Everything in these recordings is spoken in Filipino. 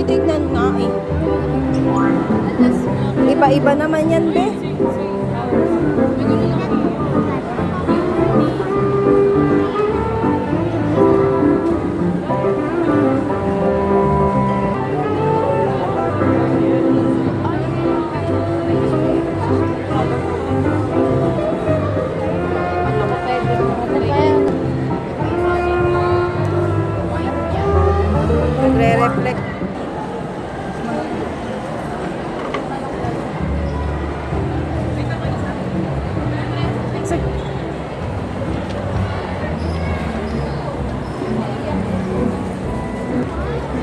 Titignan nga eh. Iba-iba naman yan, be. Nagre-reflect.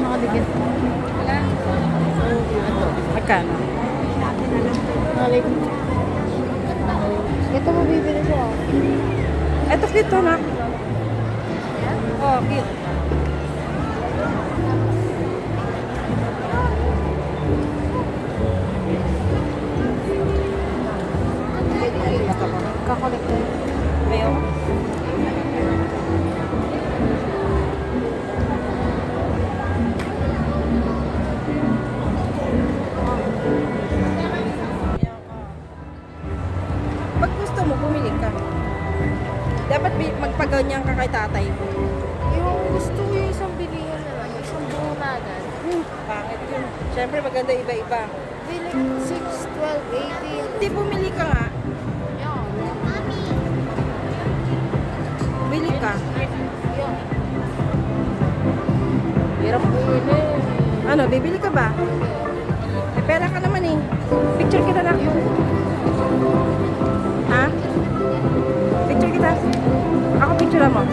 Nakadikit. Magkano? Ito mo bibili ko. Ito cute na. Oh, cute. Kakolek ko. Mayo. Pag gusto mo, bumili ka. Dapat magpaganyan ka kay tatay mo. Yung gusto ko yung isang bilihan na lang. Isang buo na agad. Pangit yun. Siyempre maganda iba-iba. Bili 6, 12, 18. Hindi, bumili ka nga. Yun. Bili ka. Yun. Hirap bumili. Ano, bibili ka ba? May pera ka naman eh. Picture kita na. Ha? Picture kita. Ako picture mo.